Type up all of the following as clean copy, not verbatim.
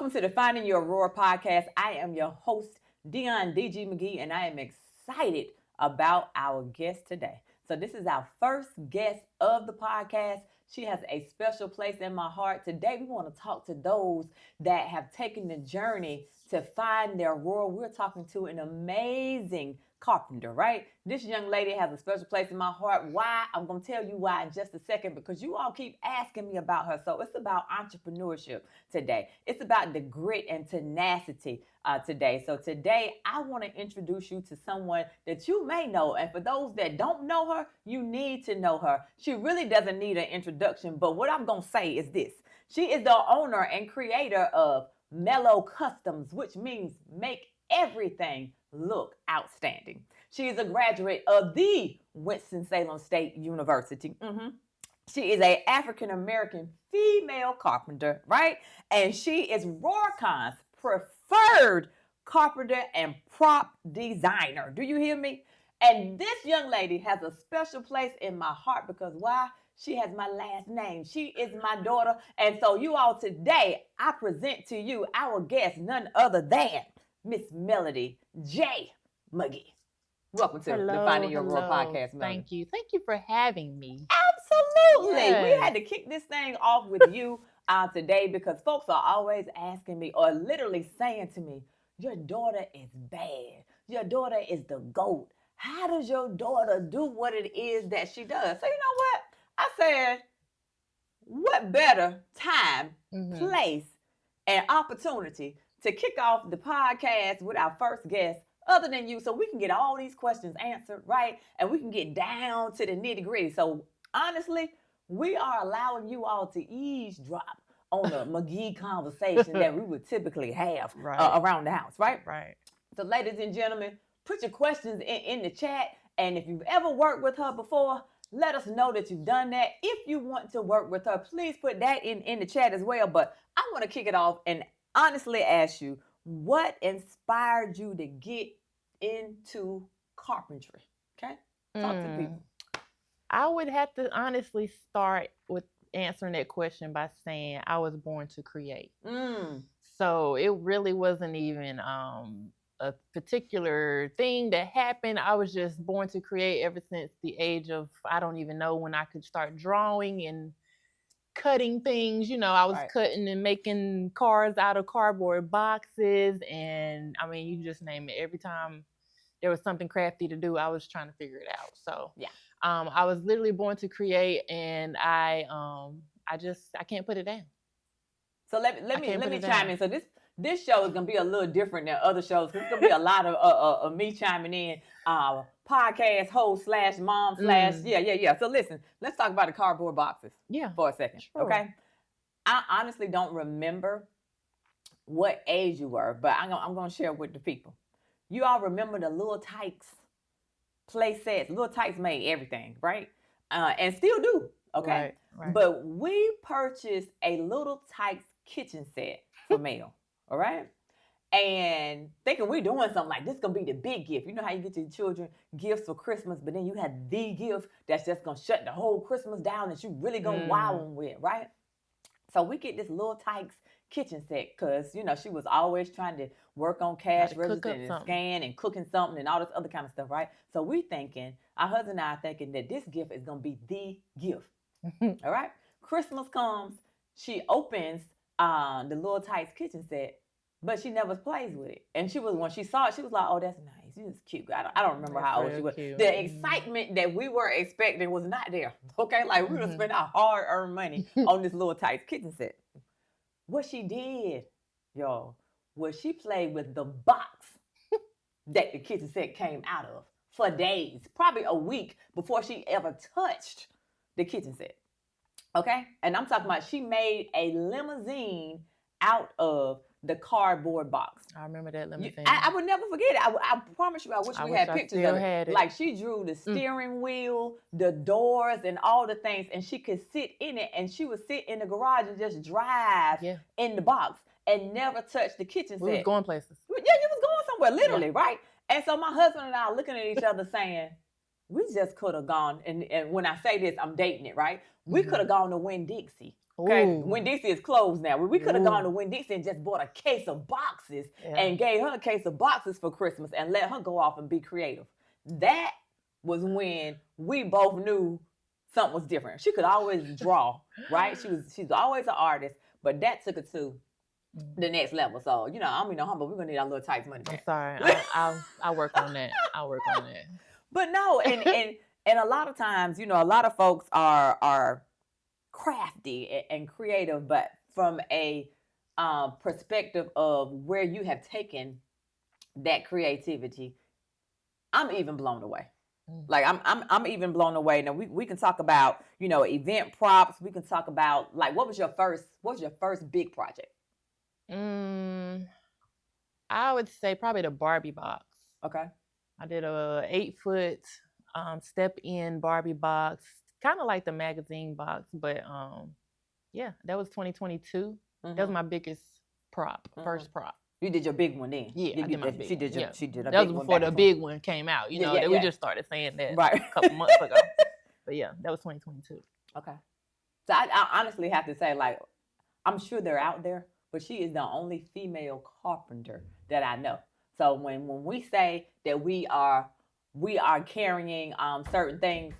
Welcome to the Finding Your Roar podcast. I am your host, Dion DG McGee, and I am excited about our guest today. So this is our first guest of the podcast. She has a special place in my heart. Today, we want to talk to those that have taken the journey to find their roar. We're talking to an amazing carpenter, right? This young lady has a special place in my heart. Why? I'm going to tell you why in just a second, because you all keep asking me about her. So it's about entrepreneurship today. It's about the grit and tenacity today. So today, I want to introduce you to someone that you may know. And for those that don't know her, you need to know her. She really doesn't need an introduction, but what I'm going to say is this. She is the owner and creator of Melo Customs, which means make everything look outstanding. She is a graduate of the Winston-Salem State University. She is an African-American female carpenter, right? And she is Roarcon's preferred carpenter and prop designer. Do you hear me? And this young lady has a special place in my heart because why? She has my last name. She is my daughter. And so you all, today, I present to you our guest, none other than Miss Melody J. McGee. Welcome to the Finding Your Roar podcast, Melody. Thank you for having me. Absolutely. Yes. We had to kick this thing off with you today because folks are always asking me or literally saying to me, your daughter is bad. Your daughter is the GOAT. How does your daughter do what it is that she does? So you know what? I said, what better time, place, and opportunity to kick off the podcast with our first guest other than you so we can get all these questions answered, right? And we can get down to the nitty gritty. So honestly, we are allowing you all to eavesdrop on the McGee conversation that we would typically have around the house, right? Right. So ladies and gentlemen, put your questions in the chat. And if you've ever worked with her before, let us know that you've done that. If you want to work with her, please put that in the chat as well. But I want to kick it off and honestly ask you, what inspired you to get into carpentry? Okay? Talk to people. I would have to honestly start with answering that question by saying I was born to create. So it really wasn't even a particular thing that happened. I was just born to create ever since the age of, I don't even know when I could start drawing and cutting things. You know, I was cutting and making cars out of cardboard boxes. And I mean, you just name it. Every time there was something crafty to do, I was trying to figure it out. So yeah, I was literally born to create, and I can't put it down. So let me chime in. So this show is gonna be a little different than other shows. It's gonna be a lot of me chiming in, podcast host / mom / yeah. So listen, let's talk about the cardboard boxes for a second, okay? I honestly don't remember what age you were, but I'm gonna share with the people. You all remember the Little Tykes play sets? Little Tykes made everything, right? And still do, okay? Right. But we purchased a Little Tykes kitchen set for Mel. All right. And thinking we're doing something like this, gonna be the big gift. You know how you get your children gifts for Christmas, but then you have the gift that's just gonna shut the whole Christmas down that you really gonna wow them with, right? So we get this Little Tykes kitchen set because, you know, she was always trying to work on cash register and scan and cooking something and all this other kind of stuff, right? So we thinking, our husband and I are thinking that this gift is gonna be the gift. All right. Christmas comes, she opens the Little Tykes kitchen set, but she never plays with it. And when she saw it, she was like, oh, that's nice. It's cute. I don't remember how old she was. Cute. The excitement that we were expecting was not there. Okay, like we were spending our hard-earned money on this Little Tykes kitchen set. What she did, y'all, was she played with the box that the kitchen set came out of for days, probably a week before she ever touched the kitchen set. Okay? And I'm talking about she made a limousine out of the cardboard box. I remember that limousine. I would never forget it. I promise you, I wish we had pictures of it. Like she drew the steering wheel, the doors, and all the things, and she could sit in it, and she would sit in the garage and just drive in the box and never touch the kitchen set. We was going places. Yeah, you was going somewhere, literally, right? And so my husband and I are looking at each other saying, we just could have gone, and when I say this, I'm dating it, right? We could have gone to Winn-Dixie Okay, Ooh. Winn-Dixie is closed now. We could have Ooh. gone to Winn-Dixie and just bought a case of boxes Yeah. and gave her a case of boxes for Christmas and let her go off and be creative. That was when we both knew something was different. She could always draw, right? She's always an artist, but that took it to the next level. So, you know, I'm no humble. We're gonna need our little tight money back. I'm sorry. I'll work on that. I'll work on that. But no, and a lot of times, you know, a lot of folks are crafty and creative, but from a perspective of where you have taken that creativity, I'm even blown away. Like I'm even blown away. Now we can talk about, you know, event props. We can talk about, like, what was your first big project? I would say probably the Barbie box. Okay. I did a 8-foot step-in Barbie box, kind of like the magazine box, but yeah, that was 2022. That was my biggest prop, first prop. You did your big one then. Yeah, I did my big one. She did a that big was one before the big one came out. You know, we just started saying that a couple months ago. But yeah, that was 2022. Okay. So I honestly have to say, like, I'm sure they're out there, but she is the only female carpenter that I know. So when we say that we are carrying certain things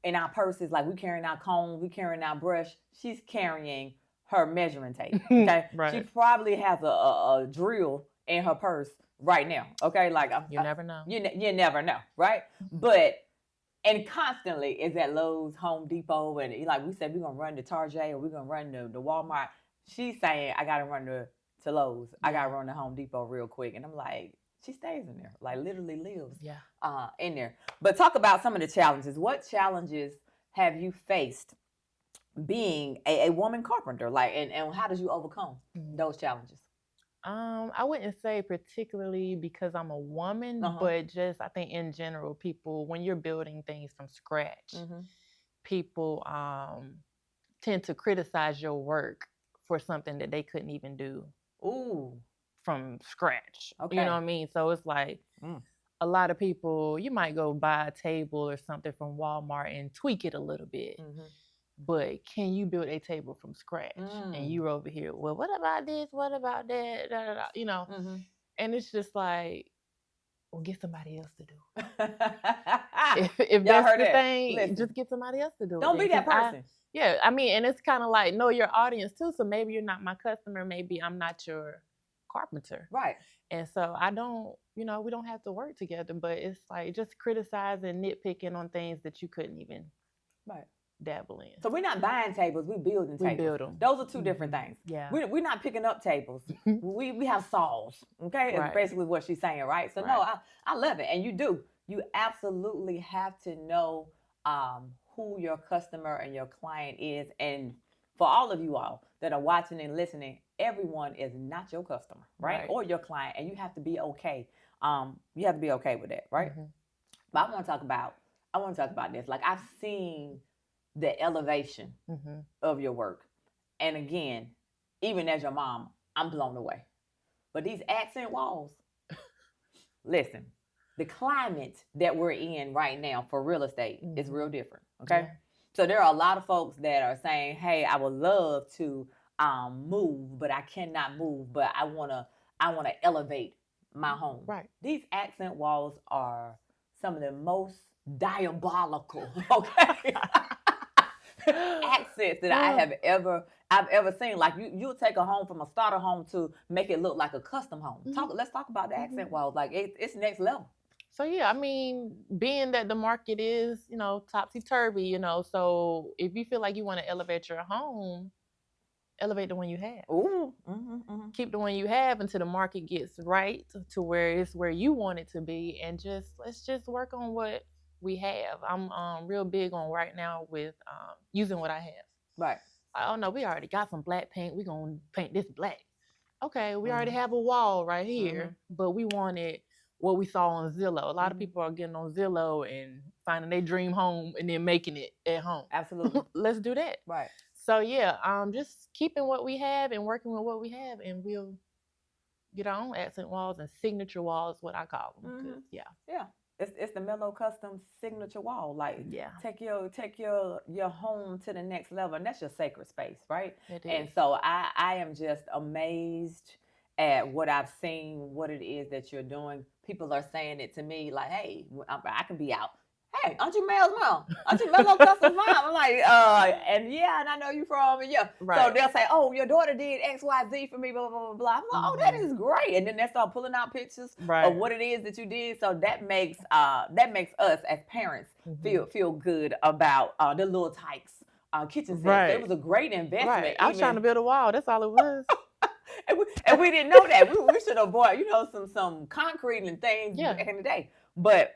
in our purses, like we carrying our comb, we carrying our brush, she's carrying her measuring tape. Okay. Right. She probably has a drill in her purse right now. Okay. Like you never know. You never know, right? But and constantly is at Lowe's, Home Depot, and like we said, we're gonna run to Target or we're gonna run to Walmart. She's saying, I gotta run to Lowe's. I gotta run to Home Depot real quick. And I'm like, she stays in there, like literally lives in there. But talk about some of the challenges. What challenges have you faced being a woman carpenter? Like, and how did you overcome those challenges? I wouldn't say particularly because I'm a woman, but just I think in general, people, when you're building things from scratch, people tend to criticize your work for something that they couldn't even do from scratch. Okay. You know what I mean? So it's like a lot of people, you might go buy a table or something from Walmart and tweak it a little bit. But can you build a table from scratch? And you're over here, well, what about this? What about that? Da, da, da, you know? And it's just like, well, get somebody else to do it. if that's the thing, just get somebody else to do it. Don't be that person. I mean, and it's kind of like, know your audience too. So maybe you're not my customer. Maybe I'm not your carpenter. Right. And so I don't, you know, we don't have to work together, but it's like just criticizing, nitpicking on things that you couldn't even dabble in. So we're not buying tables, we're building tables. We build them. Those are two different things. Yeah. We're not picking up tables. we have saws. Okay? It's basically what she's saying, right? So no, I love it. And you do. You absolutely have to know who your customer and your client is. And for all of you all that are watching and listening, everyone is not your customer, right? Or your client. And you have to be okay. You have to be okay with that, right? But I want to talk about this. Like, I've seen the elevation of your work. And again, even as your mom, I'm blown away. But these accent walls, listen, the climate that we're in right now for real estate is real different, okay? Yeah. So there are a lot of folks that are saying, hey, I would love to move, but I cannot move, but I wanna elevate my home. Right. These accent walls are some of the most diabolical, okay? Accents that I've ever seen. Like you'll take a home from a starter home to make it look like a custom home. Let's talk about the accent walls. Like it's next level. So yeah, I mean, being that the market is, you know, topsy-turvy, you know, so if you feel like you want to elevate your home, elevate the one you have. Ooh. Keep the one you have until the market gets right to where it's where you want it to be, and let's just work on what we have. I'm real big on right now with using what I have. Right. Oh no, we already got some black paint. We're gonna paint this black. Okay, we already have a wall right here, but we wanted what we saw on Zillow. A lot of people are getting on Zillow and finding their dream home and then making it at home. Absolutely. Let's do that. Right. So yeah, just keeping what we have and working with what we have, and we'll get our own accent walls and signature walls, what I call them. Yeah. It's the Melo Customs signature wall. Like, Yeah. take your home to the next level, and that's your sacred space, right? It is. And so I am just amazed at what I've seen, what it is that you're doing. People are saying it to me like, hey, I can be out. Hey, aren't you Mel's mom? Aren't you Melo Customs mom? I'm like, and yeah, and I know you from, and yeah. Right. So they'll say, oh, your daughter did X, Y, Z for me, blah, blah, blah, blah. I'm like, oh, that is great. And then they start pulling out pictures of what it is that you did. So that makes us as parents feel good about the little tykes kitchen set. Right. So it was a great investment. Right. I was trying to build a wall. That's all it was. and we didn't know that. We should have bought, some concrete and things back in the day. But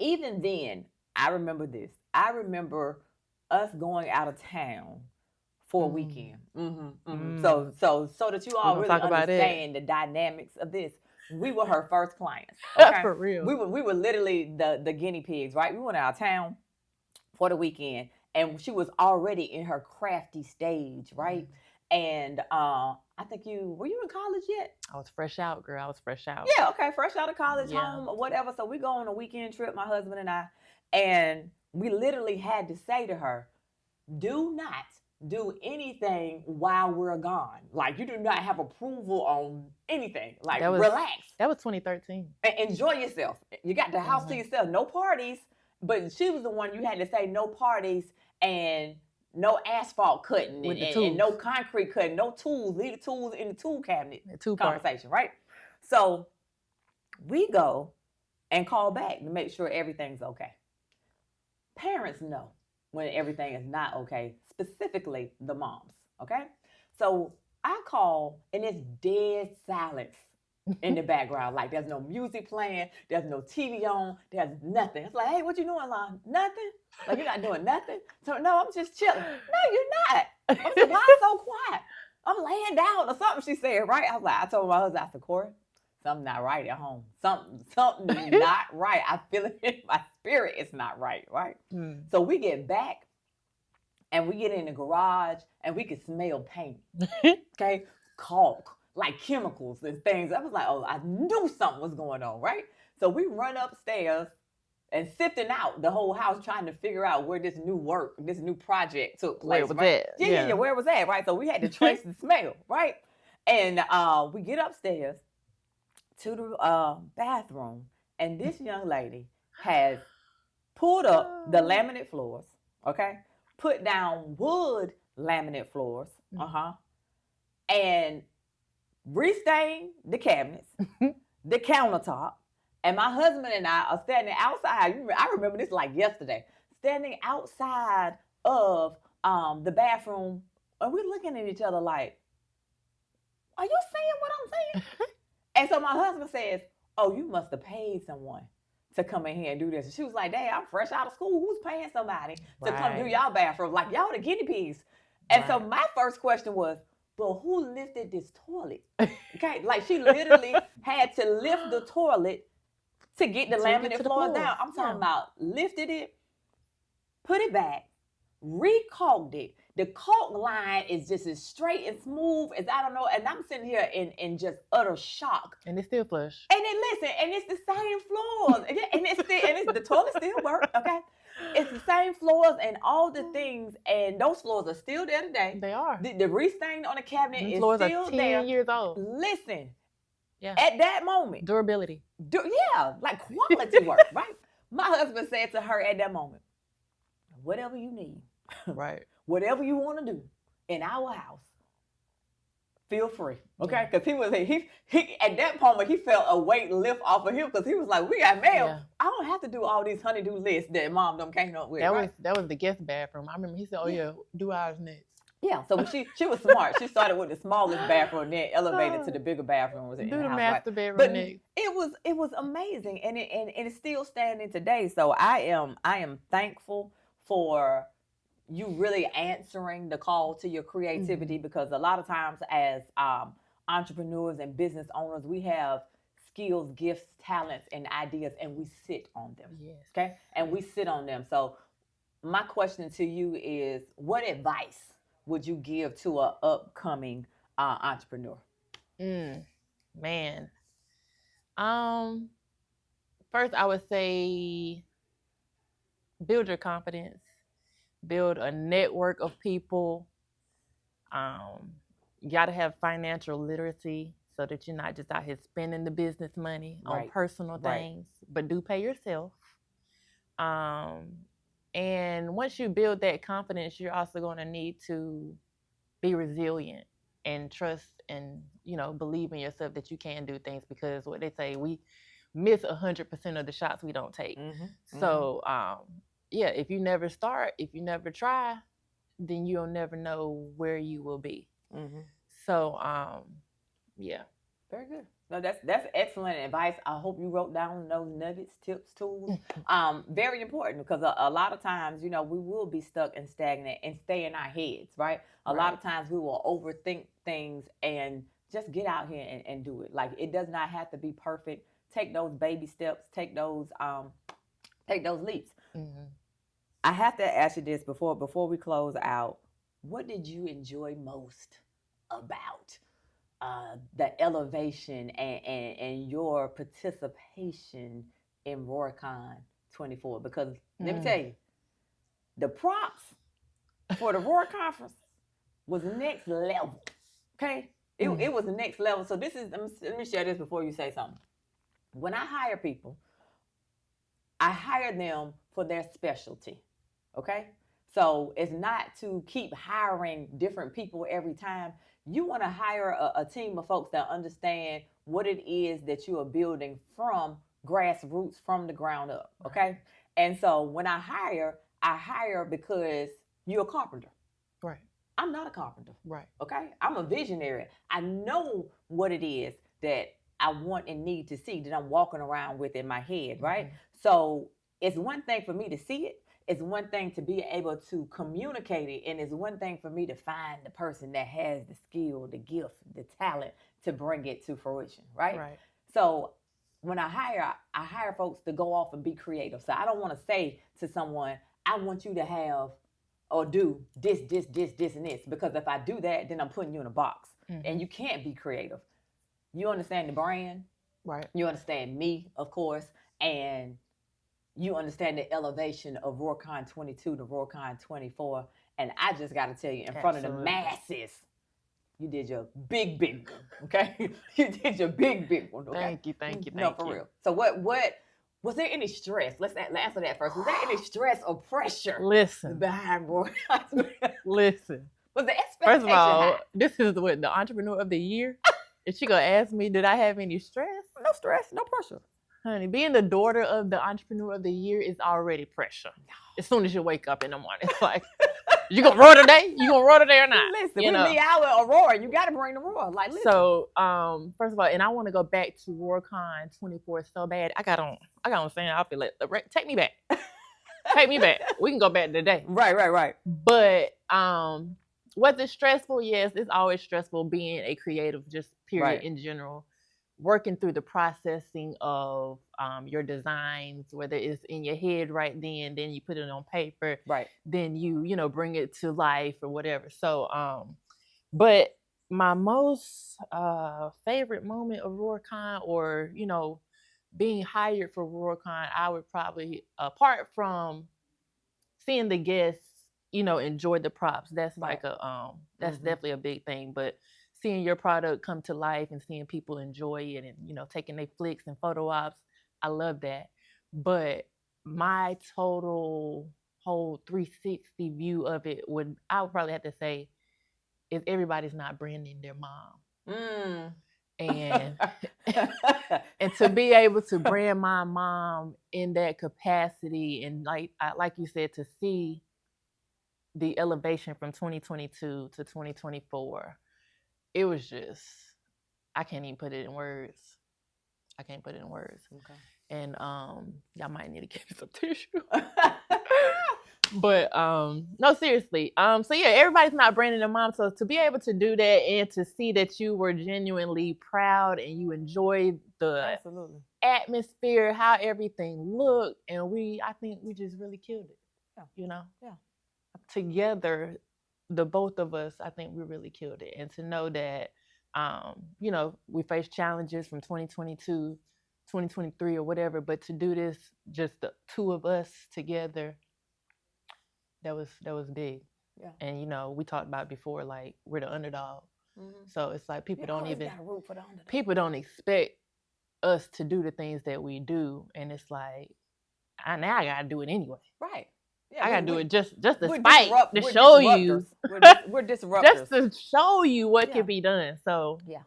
even then, I remember this. I remember us going out of town for a weekend. So that you all really understand the dynamics of this. We were her first clients. Okay? For real. We were literally the guinea pigs, right? We went out of town for the weekend, and she was already in her crafty stage, right? And I think were you in college yet? I was fresh out, girl. I was fresh out. Yeah, okay, fresh out of college, home, or whatever. So we go on a weekend trip, my husband and I, and we literally had to say to her, do not do anything while we're gone. Like, you do not have approval on anything. Like, relax. That was 2013. And enjoy yourself. You got the house to yourself. No parties. But she was the one you had to say no parties and no asphalt cutting and no concrete cutting, no tools. Leave the tools in the tool cabinet. Conversation, right? So we go and call back to make sure everything's okay. Parents know when everything is not okay, specifically the moms, okay? So I call and it's dead silence in the background. Like, there's no music playing, there's no TV on, there's nothing. It's like, hey, what you doing, Lon? Nothing? Like, you're not doing nothing? So, no, I'm just chilling. No, you're not. I'm like, why so quiet? I'm laying down or something, she said, right? I told my husband, I said, Corey, something not right at home. Something not right. I feel it in my spirit. It's not right, right? So we get back and we get in the garage and we can smell paint, okay? Caulk, like chemicals and things. I was like, oh, I knew something was going on, right? So we run upstairs and sifting out the whole house trying to figure out where this new project took place. Where was it? Yeah, where was that, right? So we had to trace the smell, right? And we get upstairs to the bathroom, and this young lady has pulled up the laminate floors, okay? Put down wood laminate floors, and restained the cabinets, the countertop, and my husband and I are standing outside. I remember this like yesterday, standing outside of the bathroom, and we're looking at each other like, are you saying what I'm saying? And so my husband says, oh, you must have paid someone to come in here and do this. And she was like, Dad, I'm fresh out of school. Who's paying somebody to come do y'all bathroom? Like, y'all the guinea pigs. And so my first question was, but who lifted this toilet? Okay, like she literally had to lift the toilet to get the laminate floors down. I'm talking about lifted it, put it back, recalked it. The caulk line is just as straight and smooth as I don't know. And I'm sitting here in just utter shock. And it's still flush. And then listen, and it's the same floors. and the toilet still works, okay? It's the same floors and all the things, and those floors are still there today. They are. The restain on the cabinet is still there. Floors are 10 years old. Listen, at that moment. Durability. Like quality work, right? My husband said to her at that moment, whatever you need. Right. Whatever you want to do in our house, feel free, okay? Because he at that moment he felt a weight lift off of him because he was like, we got mail. Yeah. I don't have to do all these honeydew lists that mom them came up with. That was the guest bathroom. I remember he said, oh yeah, do ours next. Yeah, so she was smart. She started with the smallest bathroom, then elevated to the bigger bathroom. Was in do the house, master right? bedroom but next. It was amazing, and it's still standing today. So I am thankful for you really answering the call to your creativity, because a lot of times as entrepreneurs and business owners, we have skills, gifts, talents, and ideas, and we sit on them. Yes. Okay, and we sit on them. So my question to you is, what advice would you give to an upcoming entrepreneur? Man. First, I would say build your confidence, build a network of people. You got to have financial literacy so that you're not just out here spending the business money on personal things, but do pay yourself. And once you build that confidence, you're also going to need to be resilient and trust and, believe in yourself that you can do things, because what they say, we miss 100% of the shots we don't take. So, yeah, if you never start, if you never try, then you'll never know where you will be. So, yeah. Very good. No, that's excellent advice. I hope you wrote down those nuggets, tips, tools. Very important, because a lot of times, we will be stuck and stagnant and stay in our heads, right? A lot of times we will overthink things and just get out here and do it. Like, it does not have to be perfect. Take those baby steps. Take those leaps. I have to ask you this before we close out. What did you enjoy most about the elevation and your participation in RoarCon 24? Because let me tell you, the props for the Roar Conference was next level. Okay, it was the next level. So let me share this before you say something. When I hire people, I hire them for their specialty. Okay, so it's not to keep hiring different people every time. You want to hire a team of folks that understand what it is that you are building from grassroots, from the ground up. Okay, and so when I hire because you're a carpenter. Right. I'm not a carpenter. Right. Okay, I'm a visionary. I know what it is that I want and need to see, that I'm walking around with in my head. Right. So it's one thing for me to see it. It's one thing to be able to communicate it, and it's one thing for me to find the person that has the skill, the gift, the talent to bring it to fruition, right? Right. So when I hire folks to go off and be creative. So I don't want to say to someone, I want you to have or do this, and this, because if I do that, then I'm putting you in a box, and you can't be creative. You understand the brand, right? You understand me, of course, and you understand the elevation of RoarCon 22 to RoarCon 24. And I just got to tell you, in front of the masses, you did your big one, okay? You did your big one, okay? Thank you. No, for real. So what was there any stress? Let's answer that first. Was there any stress or pressure behind RoarCon? Listen. Was the expectation First of all, high? This is the Entrepreneur of the Year. Is she going to ask me, did I have any stress? No stress, no pressure. Honey, being the daughter of the Entrepreneur of the Year is already pressure. As soon as you wake up in the morning, it's like, you gonna roar today? You gonna roar today or not? Listen, we be out with a roar. You got to bring the roar. Like, listen. So, first of all, and I want to go back to RoarCon 24 so bad. I got on saying I feel like take me back. Take me back. We can go back today. Right. But was it stressful? Yes, it's always stressful being a creative, just period in general. Working through the processing of your designs, whether it's in your head right then you put it on paper, then you bring it to life or whatever. So, but my most favorite moment of RoarCon, or being hired for RoarCon, I would probably, apart from seeing the guests, enjoy the props. That's like that's definitely a big thing, but seeing your product come to life and seeing people enjoy it and, taking their flicks and photo ops, I love that. But my total whole 360 view of it I would probably have to say is everybody's not branding their mom. And and to be able to brand my mom in that capacity, and like you said, to see the elevation from 2022 to 2024, it was just, I can't even put it in words. Okay. And y'all might need to get some tissue. But no, seriously. So yeah, everybody's not branding their mom. So to be able to do that and to see that you were genuinely proud and you enjoyed the atmosphere, how everything looked, and I think we just really killed it. Yeah. Together, the both of us, I think we really killed it. And to know that, we faced challenges from 2022 2023 or whatever, but to do this, just the two of us together, that was big. Yeah. And we talked about before, like, we're the underdog. So it's like people don't expect us to do the things that we do, and it's like I gotta do it anyway. Right. Yeah, I gotta do it just to spite to show you. We're disruptors. Just to show you what can be done. So yeah.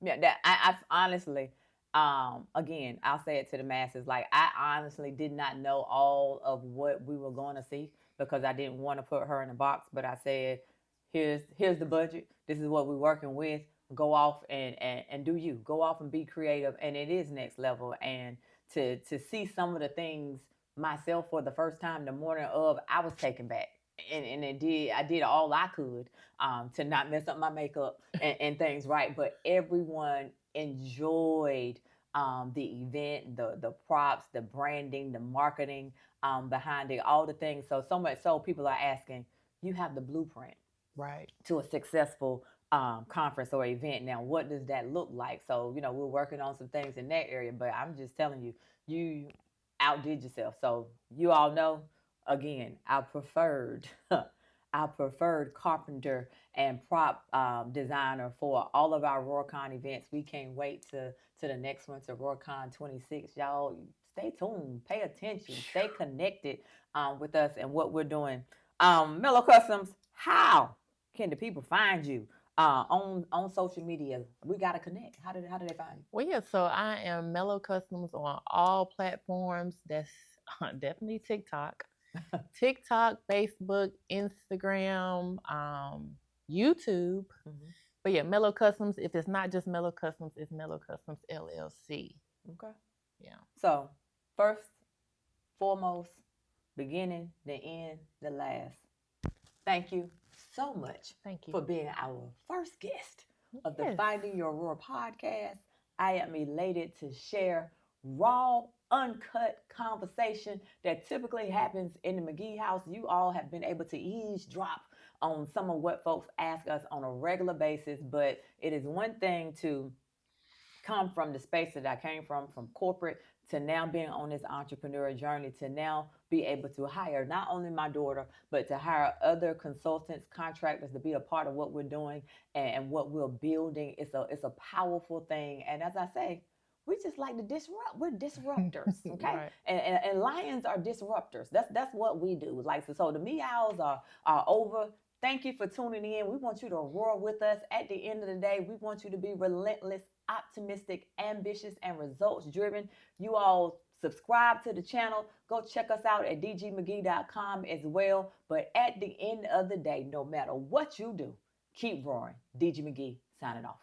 That I honestly, again, I'll say it to the masses. Like, I honestly did not know all of what we were going to see, because I didn't want to put her in a box. But I said, here's the budget. This is what we're working with. Go off and do you. Go off and be creative. And it is next level. And to see some of the things myself for the first time the morning of, I was taken back. And I did all I could to not mess up my makeup and things, right? But everyone enjoyed the event, the props, the branding, the marketing behind it, all the things. So much so people are asking, you have the blueprint, right, to a successful conference or event. Now, what does that look like? So, we're working on some things in that area, but I'm just telling you, you outdid yourself. So you all know, again, our preferred carpenter and prop designer for all of our RoarCon events. We can't wait to the next one, to RoarCon 26. Y'all stay tuned, pay attention, stay connected with us and what we're doing. Melo Customs, how can the people find you on social media? We gotta connect. How do they find you? Well, yeah, so I am Melo Customs on all platforms. That's definitely TikTok. TikTok, Facebook, Instagram, YouTube. But yeah, Melo Customs. If it's not just Melo Customs, it's Melo Customs LLC. Okay. Yeah. So first, foremost, beginning, the end, the last. Thank you so much. Thank you for being our first guest of the Finding Your Roar podcast. I am elated to share raw, uncut conversation that typically happens in the McGee house. You all have been able to eavesdrop on some of what folks ask us on a regular basis, but it is one thing to come from the space that I came from corporate, to now being on this entrepreneurial journey, to now be able to hire not only my daughter, but to hire other consultants, contractors to be a part of what we're doing and what we're building. It's a powerful thing. And as I say, we just like to disrupt. We're disruptors, okay? Right. And lions are disruptors. That's what we do. Like, so the meows are over. Thank you for tuning in. We want you to roar with us. At the end of the day, we want you to be relentless, optimistic, ambitious, and results driven. You all subscribe to the channel. Go check us out at dgmcgee.com as well. But at the end of the day, no matter what you do, keep roaring. DG McGee signing off.